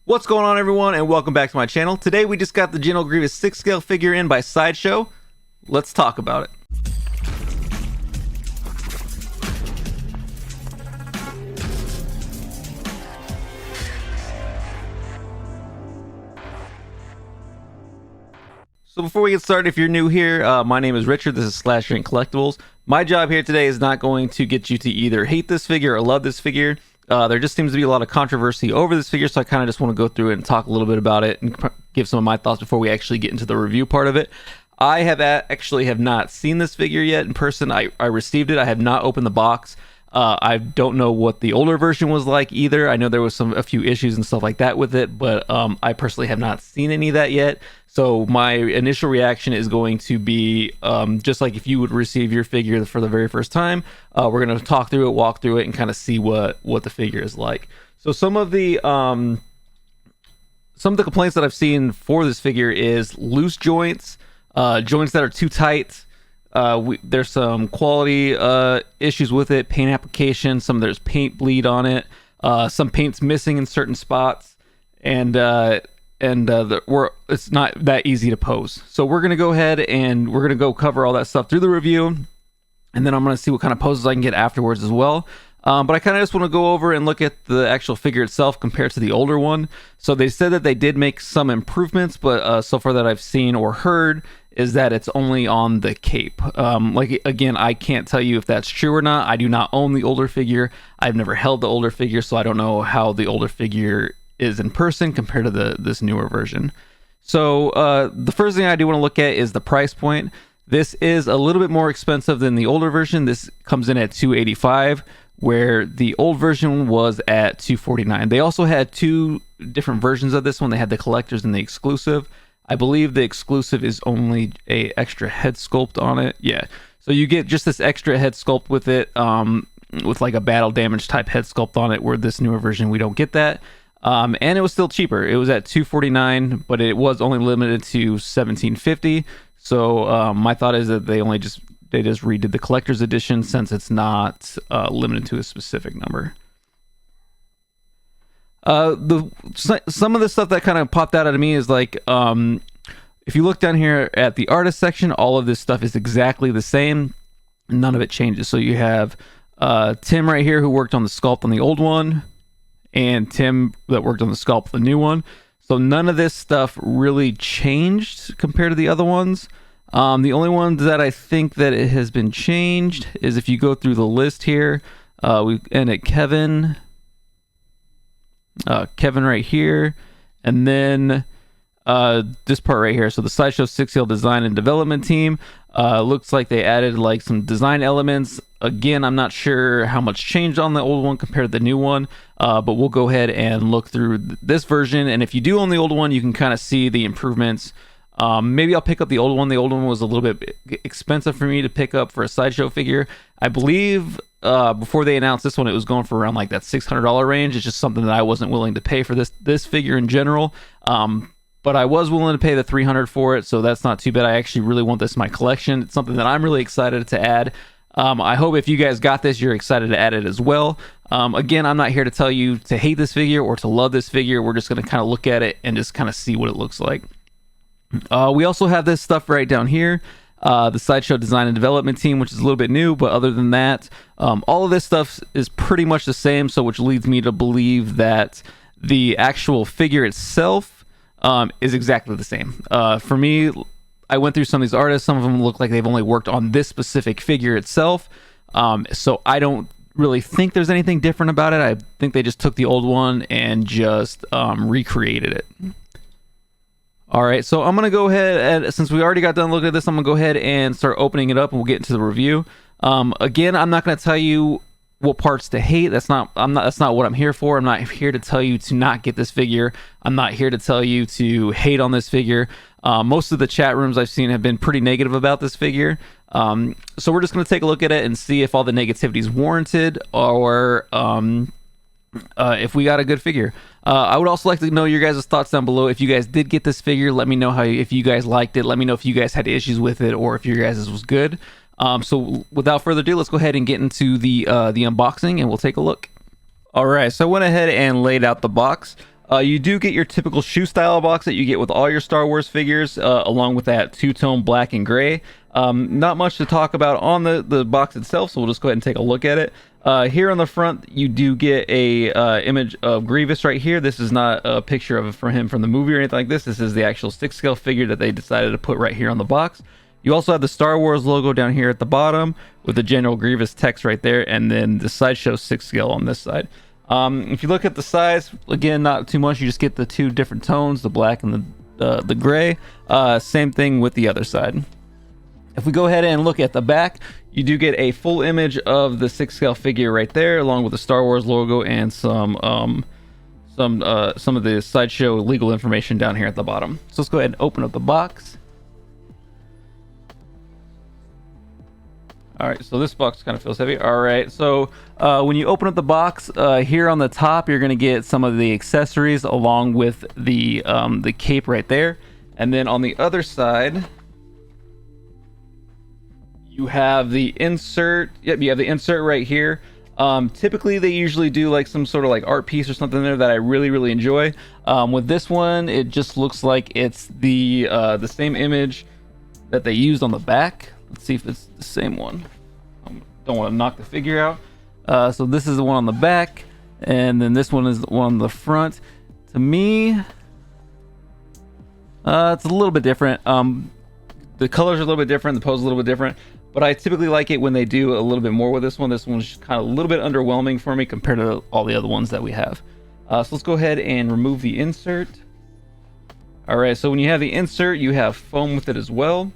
What's going on, everyone, and welcome back to my channel. Today we just got the General Grievous 6 scale figure in by Sideshow. Let's talk about it. So before we get started, if you're new here, my name is Richard. This is Slash Rank Collectibles. My job here today is not going to get you to either hate this figure or love this figure. There just seems to be a lot of controversy over this figure, so I kind of just want to go through it and talk a little bit about it and give some of my thoughts before we actually get into the review part of it. I actually have not seen this figure yet in person. I received it. I have not opened the box. I don't know what the older version was like either. I know there was a few issues and stuff like that with it, but I personally have not seen any of that yet. So my initial reaction is going to be just like if you would receive your figure for the very first time. We're going to talk through it, walk through it, and kind of see what the figure is like. So some of the complaints that I've seen for this figure is loose joints, joints that are too tight. There's some quality issues with it, paint application. There's paint bleed on it. Some paint's missing in certain spots, and it's not that easy to pose. So we're gonna go ahead and we're gonna go cover all that stuff through the review, and then I'm gonna see what kind of poses I can get afterwards as well. But I kind of just want to go over and look at the actual figure itself compared to the older one. So they said that they did make some improvements, but so far that I've seen or heard is that it's only on the cape. Like, again, I can't tell you if that's true or not. I do not own the older figure. I've never held the older figure, so I don't know how the older figure is in person compared to this newer version. So the first thing I do want to look at is the price point. This is a little bit more expensive than the older version. This comes in at $285, where the old version was at $249. They also had two different versions of this one. They had the collectors and the exclusive. I believe the exclusive is only a extra head sculpt on it. Yeah, so you get just this extra head sculpt with it, with like a battle damage type head sculpt on it, where this newer version we don't get that. And it was still cheaper. It was at $249, but it was only limited to $1750. So my thought is that they just redid the collector's edition, since it's not limited to a specific number. Some of the stuff that kind of popped out at me is like, if you look down here at the artist section, all of this stuff is exactly the same. None of it changes. So you have Tim right here, who worked on the sculpt on the old one, and Tim that worked on the sculpt the new one. So none of this stuff really changed compared to the other ones. The only one that I think that it has been changed is if you go through the list here, we end at Kevin right here, and then this part right here. So the Sideshow 6 scale design and development team, looks like they added like some design elements. Again, I'm not sure how much changed on the old one compared to the new one, but we'll go ahead and look through this version. And if you do own the old one, you can kind of see the improvements. Maybe I'll pick up the old one. The old one was a little bit expensive for me to pick up for a Sideshow figure. I believe before they announced this one, it was going for around like that $600 range. It's just something that I wasn't willing to pay for this figure in general. But I was willing to pay the $300 for it, so that's not too bad. I actually really want this in my collection. It's something that I'm really excited to add. I hope if you guys got this, you're excited to add it as well. Again, I'm not here to tell you to hate this figure or to love this figure. We're just going to kind of look at it and just kind of see what it looks like. We also have this stuff right down here, the Sideshow design and development team, which is a little bit new, but other than that, all of this stuff is pretty much the same, so which leads me to believe that the actual figure itself is exactly the same. For me, I went through some of these artists. Some of them look like they've only worked on this specific figure itself, so I don't really think there's anything different about it. I think they just took the old one and just recreated it. All right, so I'm gonna go ahead and, since we already got done looking at this, I'm gonna go ahead and start opening it up, and we'll get into the review. Again, I'm not gonna tell you what parts to hate. That's not what I'm here for. I'm not here to tell you to not get this figure. I'm not here to tell you to hate on this figure. Most of the chat rooms I've seen have been pretty negative about this figure. So we're just gonna take a look at it and see if all the negativity is warranted, or if we got a good figure. I would also like to know your guys' thoughts down below. If you guys did get this figure, let me know if you guys liked it. Let me know if you guys had issues with it, or if your guys' was good. So without further ado, let's go ahead and get into the unboxing, and we'll take a look. All right, so I went ahead and laid out the box. You do get your typical shoe style box that you get with all your Star Wars figures, along with that two-tone black and gray. Not much to talk about on the box itself, so we'll just go ahead and take a look at it. Here on the front, you do get a image of Grievous right here. This is not a picture of for him from the movie or anything like this. This is the actual 6-scale figure that they decided to put right here on the box. You also have the Star Wars logo down here at the bottom with the General Grievous text right there, and then the Sideshow 6-scale on this side. If you look at the size, again, not too much. You just get the two different tones, the black and the gray. Same thing with the other side. If we go ahead and look at the back, you do get a full image of the 6-scale figure right there, along with the Star Wars logo and some of the Sideshow legal information down here at the bottom. So let's go ahead and open up the box. All right, so this box kind of feels heavy. All right, so when you open up the box, here on the top, you're gonna get some of the accessories along with the cape right there, and then on the other side, you have the insert. Yep, you have the insert right here. Typically, they usually do like some sort of like art piece or something there that I really enjoy. With this one, it just looks like it's the same image that they used on the back. Let's see if it's the same one. Don't want to knock the figure out. So this is the one on the back, and then this one is the one on the front. To me, it's a little bit different. The colors are a little bit different. The pose is a little bit different. But I typically like it when they do a little bit more with this one. This one's kind of a little bit underwhelming for me compared to all the other ones that we have. So let's go ahead and remove the insert. All right, so when you have the insert, you have foam with it as well.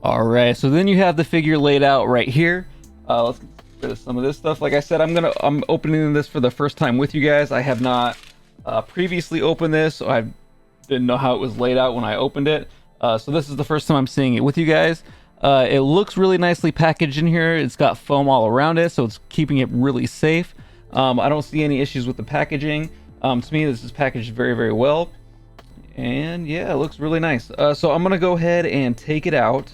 All right, so then you have the figure laid out right here. Let's get rid of some of this stuff. Like I said, I'm opening this for the first time with you guys. I have not previously opened this, so I didn't know how it was laid out when I opened it. So this is the first time I'm seeing it with you guys. It looks really nicely packaged in here. It's got foam all around it, so it's keeping it really safe. I don't see any issues with the packaging. To me, this is packaged very well. And yeah, it looks really nice. So I'm gonna go ahead and take it out,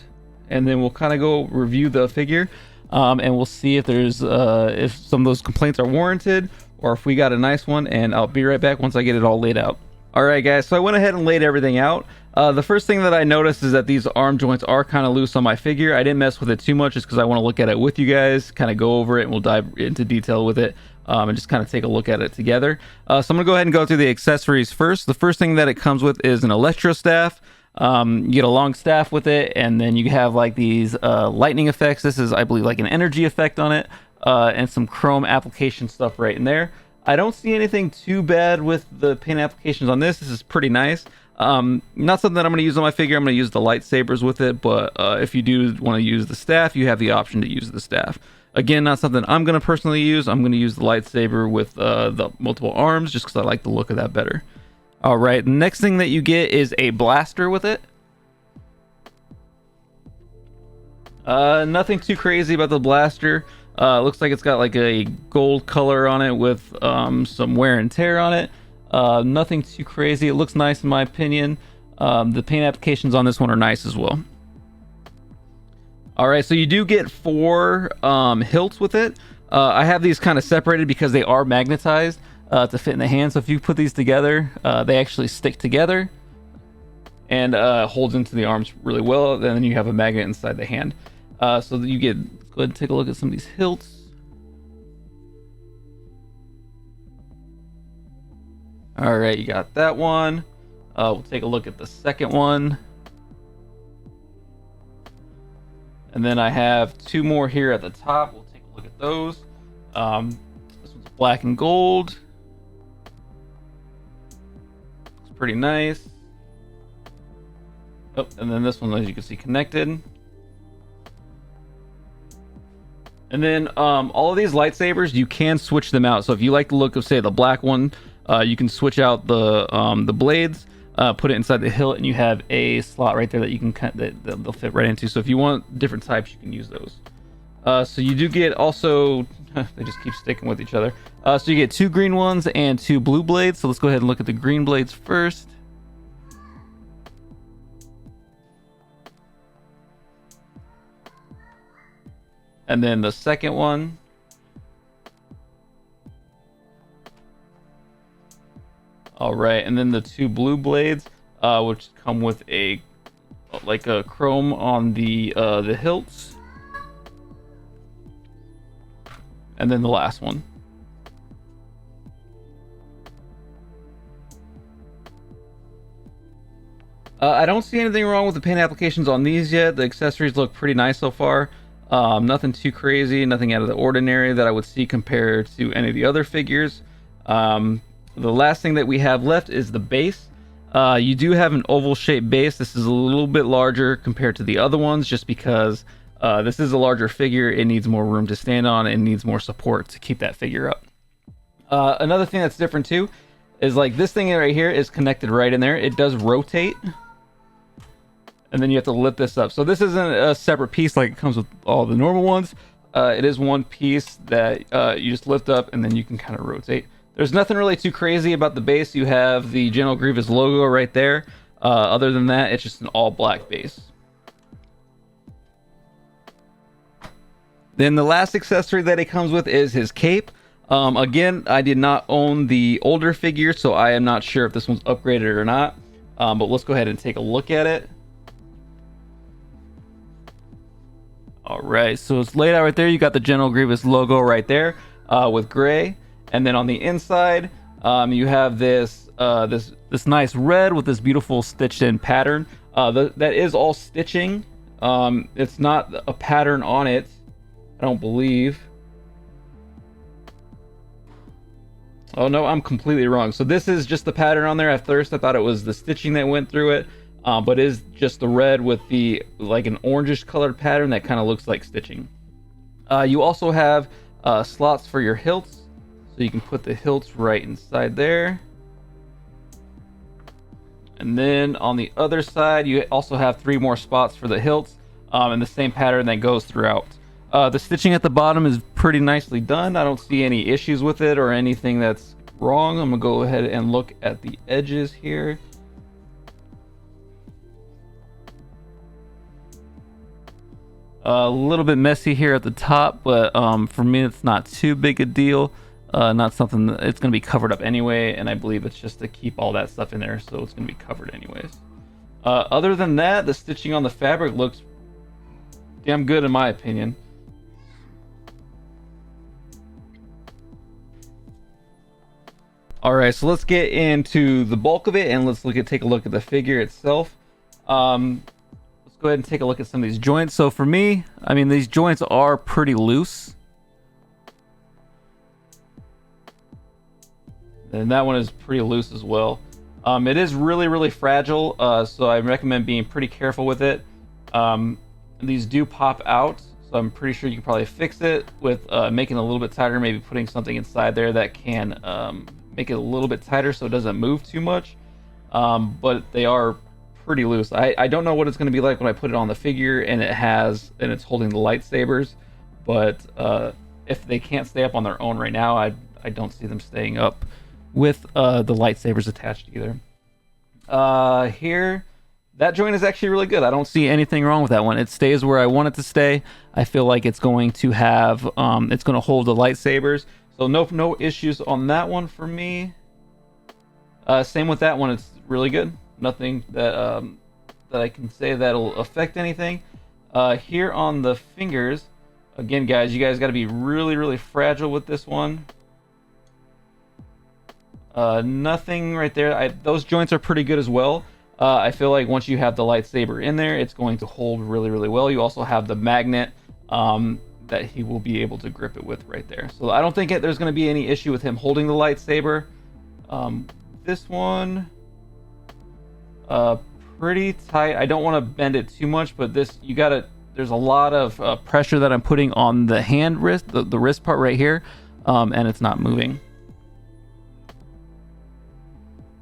and then we'll kind of go review the figure, and we'll see if there's if some of those complaints are warranted, or if we got a nice one. And I'll be right back once I get it all laid out. All right, guys, so I went ahead and laid everything out. The first thing that I noticed is that these arm joints are kind of loose on my figure. I didn't mess with it too much just because I want to look at it with you guys, kind of go over it, and we'll dive into detail with it, and just kind of take a look at it together. So I'm gonna go ahead and go through the accessories first. The first thing that it comes with is an electro staff. You get a long staff with it, and then you have like these lightning effects. This is, I believe, like an energy effect on it, and some chrome application stuff right in there. I don't see anything too bad with the paint applications on this. This is pretty nice. Not something that I'm going to use on my figure. I'm going to use the lightsabers with it, but if you do want to use the staff, you have the option to use the staff. Again, not something I'm going to personally use. I'm going to use the lightsaber with the multiple arms just because I like the look of that better. All right, next thing that you get is a blaster with it. Nothing too crazy about the blaster. Looks like it's got like a gold color on it with some wear and tear on it. Nothing too crazy. It looks nice in my opinion. The paint applications on this one are nice as well. All right, so you do get 4 hilts with it. I have these kind of separated because they are magnetized to fit in the hand. So if you put these together, they actually stick together and holds into the arms really well. Then you have a magnet inside the hand. So that you get, let's go ahead and take a look at some of these hilts. All right, you got that one. We'll take a look at the second one. And then I have 2 more here at the top. We'll take a look at those. This one's black and gold. Looks pretty nice. Oh, and then this one, as you can see, connected. And then all of these lightsabers, you can switch them out. So if you like the look of, say, the black one, you can switch out the blades, put it inside the hilt, and you have a slot right there that you can cut that they'll fit right into. So if you want different types, you can use those. So you do get also, they just keep sticking with each other. So you get 2 green ones and 2 blue blades. So let's go ahead and look at the green blades first. And then the second one. All right, and then the 2 blue blades, which come with a chrome on the hilts, and then the last one. I don't see anything wrong with the paint applications on these yet. The accessories look pretty nice so far. Nothing too crazy, nothing out of the ordinary that I would see compared to any of the other figures. The last thing that we have left is the base. You do have an oval shaped base. This is a little bit larger compared to the other ones just because this is a larger figure. It needs more room to stand on and needs more support to keep that figure up. Another thing that's different too is like this thing right here is connected right in there. It does rotate. And then you have to lift this up. So this isn't a separate piece like it comes with all the normal ones. It is one piece that you just lift up and then you can kind of rotate. There's nothing really too crazy about the base. You have the General Grievous logo right there. Other than that, it's just an all black base. Then the last accessory that it comes with is his cape. Again, I did not own the older figure, so I am not sure if this one's upgraded or not. But let's go ahead and take a look at it. All right, so it's laid out right there. You got the General Grievous logo right there with gray, and then on the inside, you have this this nice red with this beautiful stitched-in pattern. That is all stitching. It's not a pattern on it, I don't believe. Oh no, I'm completely wrong. So this is just the pattern on there. At first, I thought it was the stitching that went through it. But it is just the red with the like an orangish colored pattern that kind of looks like stitching. You also have slots for your hilts, so you can put the hilts right inside there. And then on the other side, you also have 3 more spots for the hilts, and the same pattern that goes throughout. The stitching at the bottom is pretty nicely done. I don't see any issues with it or anything that's wrong. I'm gonna go ahead and look at the edges here. A little bit messy here at the top, but for me it's not too big a deal. Not something that it's going to be covered up anyway, and I believe it's just to keep all that stuff in there, so it's going to be covered anyways. Other than that, the stitching on the fabric looks damn good in my opinion. Alright, so let's get into the bulk of it and let's take a look at the figure itself. Let's go ahead and take a look at some of these joints. So for me, I mean, these joints are pretty loose. And that one is pretty loose as well. It is really, really fragile, so I recommend being pretty careful with it. These do pop out, so I'm pretty sure you can probably fix it with making it a little bit tighter, maybe putting something inside there that can make it a little bit tighter so it doesn't move too much. But they are pretty loose. I don't know what it's going to be like when I put it on the figure and it's holding the lightsabers, but if they can't stay up on their own right now, I don't see them staying up with the lightsabers attached either. Here, that joint is actually really good. I don't see anything wrong with that one. It stays where I want it to stay. I feel like it's going to have, it's going to hold the lightsabers. So no issues on that one for me. Same with that one. It's really good. Nothing that that I can say that'll affect anything. Here on the fingers, again, guys, you guys got to be really, really fragile with this one. Nothing right there. Those joints are pretty good as well. I feel like once you have the lightsaber in there, it's going to hold really, really well. You also have the magnet that he will be able to grip it with right there. So I don't think there's going to be any issue with him holding the lightsaber. This one, pretty tight. I don't want to bend it too much, but this, there's a lot of pressure that I'm putting on the hand wrist, the wrist part right here, and it's not moving.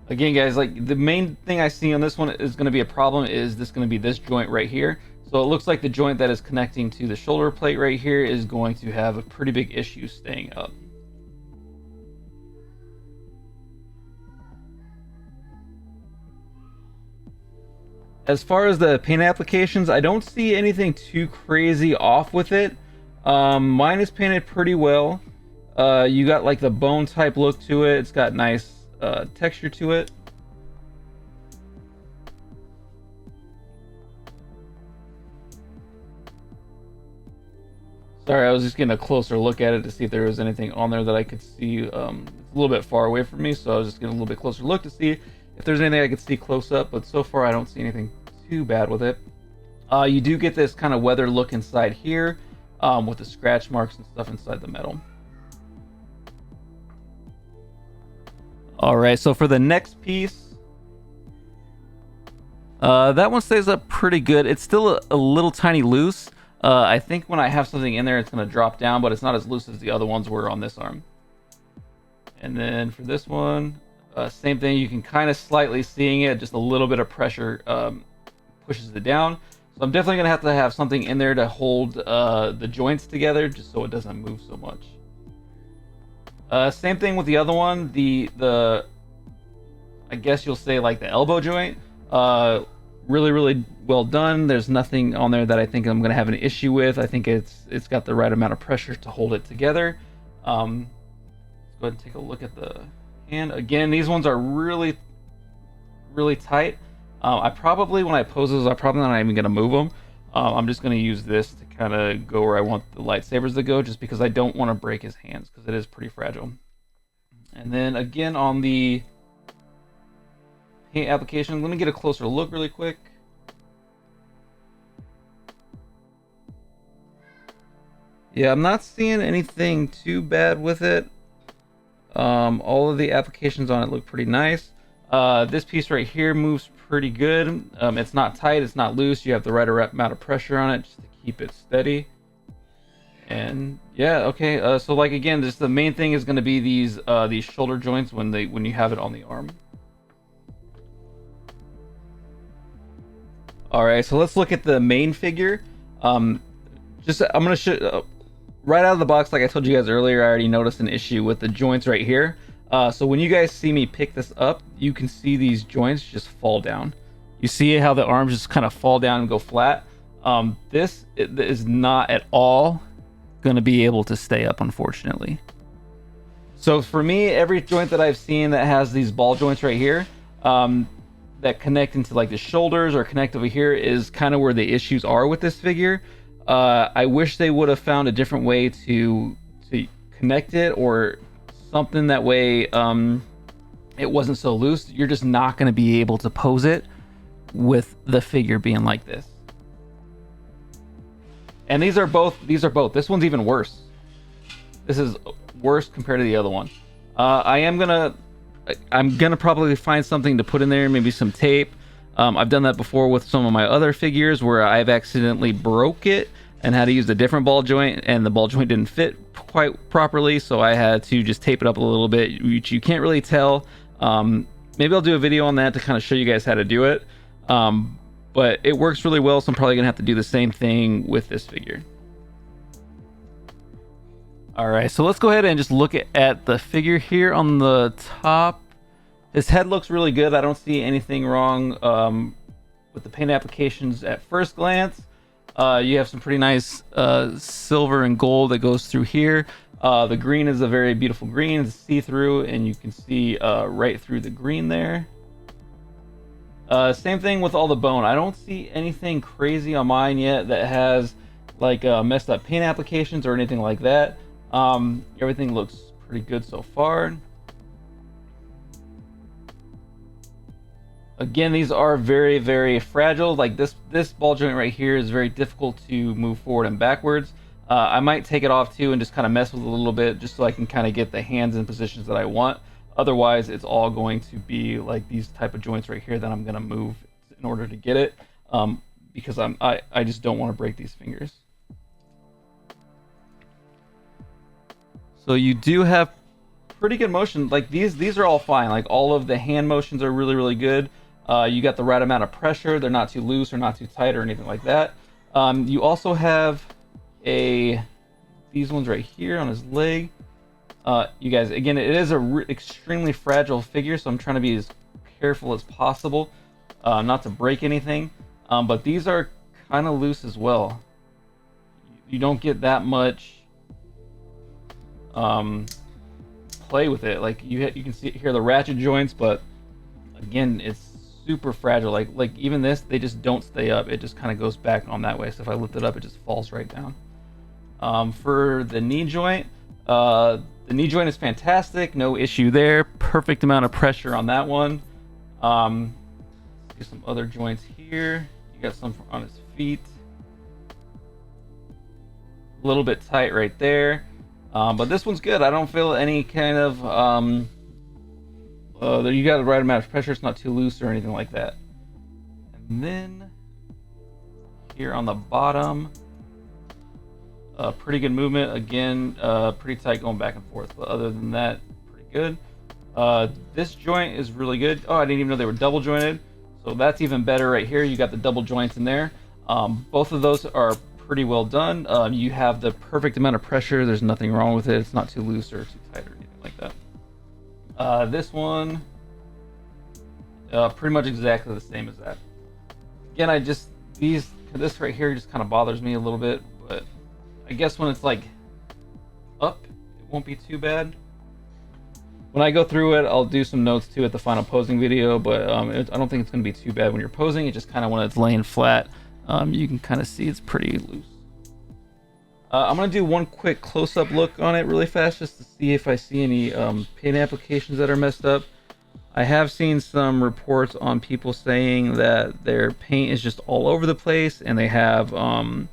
Again, guys, like the main thing I see on this one is going to be a problem is going to be this joint right here. So it looks like the joint that is connecting to the shoulder plate right here is going to have a pretty big issue staying up. As far as the paint applications, I don't see anything too crazy off with it. Mine is painted pretty well. You got like the bone type look to it. It's got nice texture to it. Sorry, I was just getting a closer look at it to see if there was anything on there that I could see. It's a little bit far away from me, so I was just getting a little bit closer look to see if there's anything I could see close up, but so far I don't see anything too bad with it. You do get this kind of weathered look inside here, with the scratch marks and stuff inside the metal. Alright, so for the next piece, that one stays up pretty good. It's still a little tiny loose. I think when I have something in there, it's going to drop down, but it's not as loose as the other ones were on this arm. And then for this one, same thing. You can kind of slightly seeing it, just a little bit of pressure pushes it down. So I'm definitely going to have something in there to hold the joints together, just so it doesn't move so much. Same thing with the other one. The I guess you'll say like the elbow joint. Really well done. There's nothing on there that I think I'm gonna have an issue with. I think it's got the right amount of pressure to hold it together. Let's go ahead and take a look at the hand. Again, these ones are really tight. I probably, when I pose those, I'm probably not even gonna move them. I'm just gonna use this to kind of go where I want the lightsabers to go, just because I don't want to break his hands, because it is pretty fragile. And then again on the paint application, let me get a closer look really quick. Yeah, I'm not seeing anything too bad with it. All of the applications on it look pretty nice. This piece right here moves pretty good. It's not tight, it's not loose. You have the right amount of pressure on it just to keep it steady. And yeah, okay. So like again, the main thing is going to be these shoulder joints when you have it on the arm. All right, so let's look at the main figure. I'm gonna show right out of the box, like I told you guys earlier. I already noticed an issue with the joints right here. So when you guys see me pick this up, you can see these joints just fall down. You see how the arms just kind of fall down and go flat. This is not at all going to be able to stay up, unfortunately. So for me, every joint that I've seen that has these ball joints right here, that connect into like the shoulders or connect over here, is kind of where the issues are with this figure. I wish they would have found a different way to connect it, or something that way it wasn't so loose. You're just not going to be able to pose it with the figure being like this. And these are both. This one's even worse. This is worse compared to the other one. I'm gonna probably find something to put in there, maybe some tape. I've done that before with some of my other figures where I've accidentally broke it and had to use a different ball joint, and the ball joint didn't fit quite properly, so I had to just tape it up a little bit, which you can't really tell. Maybe I'll do a video on that to kind of show you guys how to do it. But it works really well, so I'm probably gonna have to do the same thing with this figure. All right, so let's go ahead and just look at the figure here on the top. His head looks really good. I don't see anything wrong with the paint applications at first glance. You have some pretty nice silver and gold that goes through here. The green is a very beautiful green. It's see-through, and you can see right through the green there. Same thing with all the bone. I don't see anything crazy on mine yet that has like messed up paint applications or anything like that. Everything looks pretty good so far. Again, these are very fragile. Like this ball joint right here is very difficult to move forward and backwards. I might take it off too and just kind of mess with it a little bit, just so I can kind of get the hands in positions that I want. Otherwise, it's all going to be like these type of joints right here that I'm gonna move in order to get it, because I just don't want to break these fingers. So you do have pretty good motion. Like these are all fine. Like all of the hand motions are really good. You got the right amount of pressure. They're not too loose or not too tight or anything like that. You also have these ones right here on his leg. You guys, again, it is a extremely fragile figure, so I'm trying to be as careful as possible not to break anything. But these are kind of loose as well. You don't get that much play with it. Like you can see here the ratchet joints, but again, it's super fragile. Like even this, they just don't stay up. It just kind of goes back on that way. So if I lift it up, it just falls right down. For the knee joint, the knee joint is fantastic. No issue there. Perfect amount of pressure on that one. Do some other joints here. You got some on his feet. A little bit tight right there. But this one's good. I don't feel any kind of you got the right amount of pressure. It's not too loose or anything like that. And then here on the bottom, pretty good movement. Again, pretty tight going back and forth. But other than that, pretty good. This joint is really good. Oh, I didn't even know they were double jointed. So that's even better right here. You got the double joints in there. Both of those are pretty well done. You have the perfect amount of pressure. There's nothing wrong with it. It's not too loose or too tight or anything like that. This one, pretty much exactly the same as that. Again, this right here just kind of bothers me a little bit, but I guess when it's like up, it won't be too bad. When I go through it, I'll do some notes too at the final posing video, but I don't think it's going to be too bad when you're posing. It just kind of when it's laying flat, you can kind of see it's pretty loose. I'm going to do one quick close-up look on it really fast just to see if I see any paint applications that are messed up. I have seen some reports on people saying that their paint is just all over the place and they have, like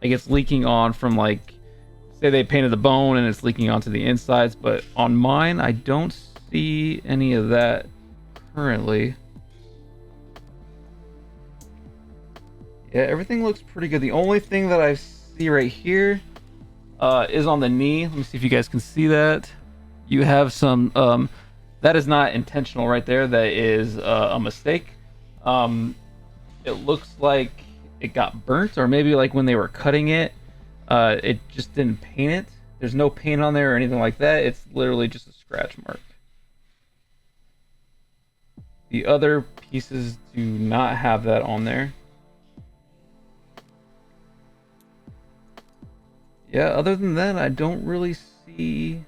it's leaking on from like, say they painted the bone and it's leaking onto the insides, but on mine, I don't see any of that currently. Yeah, everything looks pretty good. The only thing that I see right here is on the knee. Let me see if you guys can see that. You have some, that is not intentional right there. That is a mistake. It looks like it got burnt, or maybe like when they were cutting it, it just didn't paint it. There's no paint on there or anything like that. It's literally just a scratch mark. The other pieces do not have that on there. Yeah, other than that, I don't really see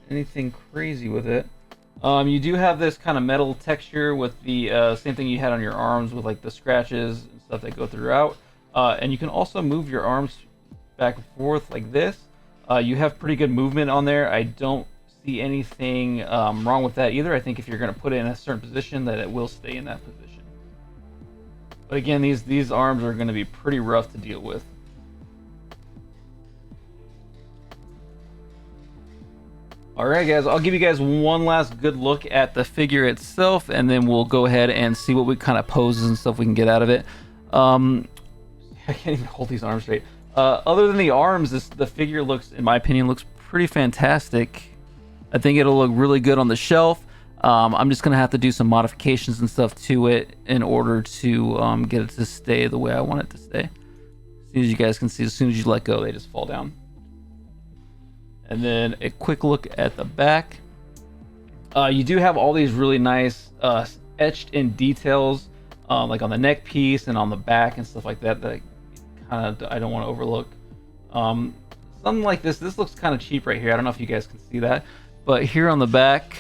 anything crazy with it. You do have this kind of metal texture with the same thing you had on your arms with like the scratches and stuff that go throughout. And you can also move your arms back and forth like this. You have pretty good movement on there. I don't see anything wrong with that either. I think if you're going to put it in a certain position, that it will stay in that position. But again, these arms are going to be pretty rough to deal with. Alright guys, I'll give you guys one last good look at the figure itself, and then we'll go ahead and see what we kind of poses and stuff we can get out of it. I can't even hold these arms straight. Other than the arms, the figure looks, in my opinion, looks pretty fantastic. I think it'll look really good on the shelf. I'm just going to have to do some modifications and stuff to it in order to get it to stay the way I want it to stay. As soon as you guys can see, as soon as you let go, they just fall down. And then a quick look at the back. You do have all these really nice etched in details, like on the neck piece and on the back and stuff like that, that kind of I don't want to overlook. Something like this looks kind of cheap right here. I don't know if you guys can see that, but here on the back,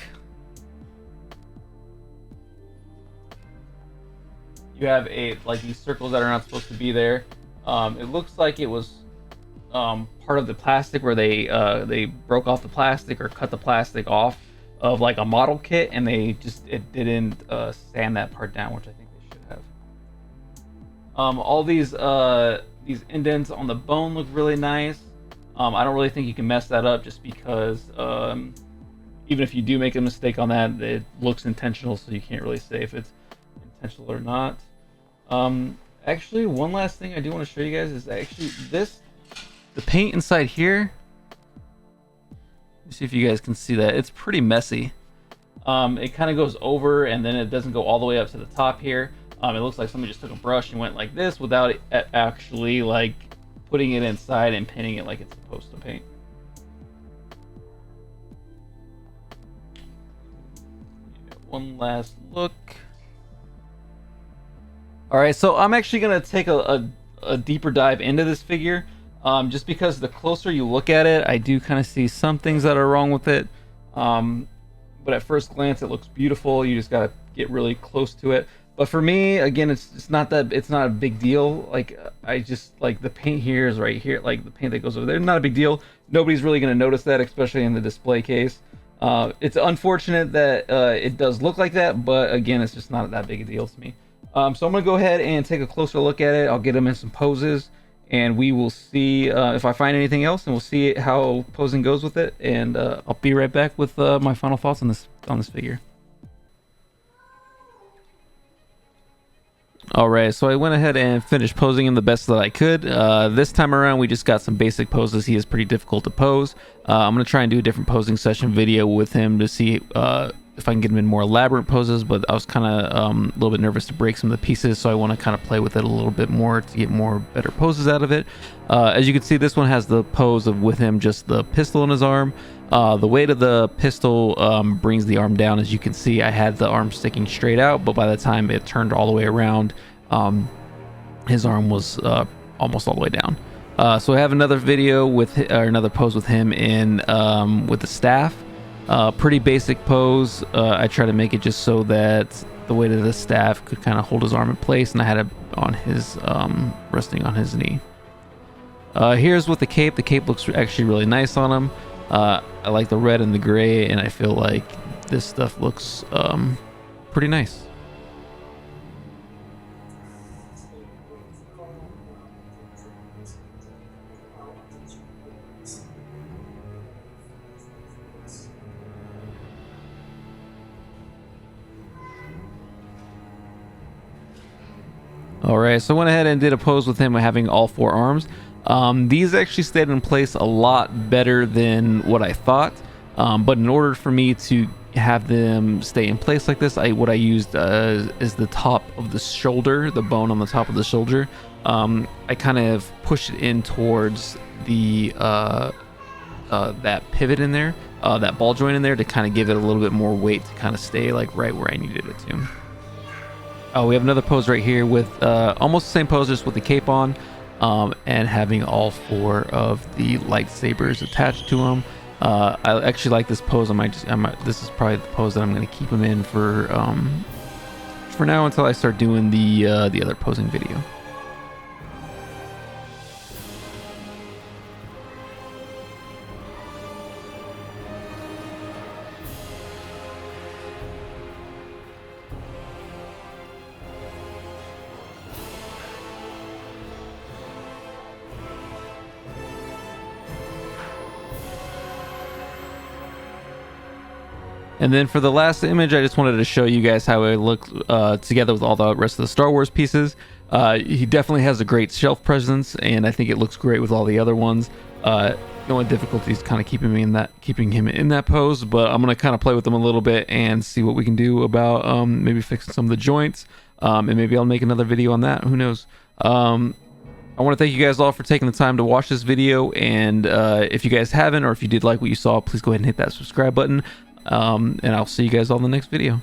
you have like these circles that are not supposed to be there. It looks like it was part of the plastic where they broke off the plastic or cut the plastic off of like a model kit, and it didn't sand that part down, which I think they should have. All these indents on the bone look really nice. I don't really think you can mess that up, just because even if you do make a mistake on that, it looks intentional, so you can't really say if it's intentional or not. Actually, one last thing I do want to show you guys is actually the paint inside here. Let's see if you guys can see that. It's pretty messy. It kind of goes over, and then it doesn't go all the way up to the top here. It looks like somebody just took a brush and went like this without it actually like putting it inside and painting it like it's supposed to paint. One last look. All right, so I'm actually gonna take a deeper dive into this figure. Just because the closer you look at it, I do kind of see some things that are wrong with it. But at first glance, it looks beautiful. You just gotta get really close to it. But for me, again, it's not a big deal. Like, I just like the paint here is right here, like the paint that goes over there, not a big deal. Nobody's really gonna notice that, especially in the display case. It's unfortunate that it does look like that, but again, it's just not that big a deal to me. So I'm gonna go ahead and take a closer look at it. I'll get them in some poses, and we will see if I find anything else, and we'll see how posing goes with it. And I'll be right back with my final thoughts on this figure. Alright, so I went ahead and finished posing him the best that I could. This time around, we just got some basic poses. He is pretty difficult to pose. I'm going to try and do a different posing session video with him to see if I can get him in more elaborate poses, but I was kind of a little bit nervous to break some of the pieces, so I want to kind of play with it a little bit more to get more better poses out of it. As you can see, this one has the pose of with him just the pistol in his arm. The weight of the pistol brings the arm down. As you can see, I had the arm sticking straight out, but by the time it turned all the way around, his arm was almost all the way down. So I have another video with or another pose with him in with the staff. Pretty basic pose. I try to make it just so that the weight of the staff could kind of hold his arm in place, and I had it on his resting on his knee. Here's with the cape. The cape looks actually really nice on him. I like the red and the gray, and I feel like this stuff looks pretty nice. Alright, so I went ahead and did a pose with him having all four arms. These actually stayed in place a lot better than what I thought, but in order for me to have them stay in place like this, what I used is the top of the shoulder, the bone on the top of the shoulder. I kind of pushed it in towards the that pivot in there, that ball joint in there, to kind of give it a little bit more weight to kind of stay like right where I needed it to. Oh, we have another pose right here with almost the same pose, just with the cape on, and having all four of the lightsabers attached to him. I actually like this pose. This is probably the pose that I'm going to keep him in for now until I start doing the other posing video. And then for the last image, I just wanted to show you guys how it looked together with all the rest of the Star Wars pieces. He definitely has a great shelf presence, and I think it looks great with all the other ones. The only difficulty is kind of keeping him in that pose, but I'm gonna kind of play with them a little bit and see what we can do about maybe fixing some of the joints, and maybe I'll make another video on that. Who knows? I want to thank you guys all for taking the time to watch this video, and if you guys haven't, or if you did like what you saw, please go ahead and hit that subscribe button. And I'll see you guys all in the next video.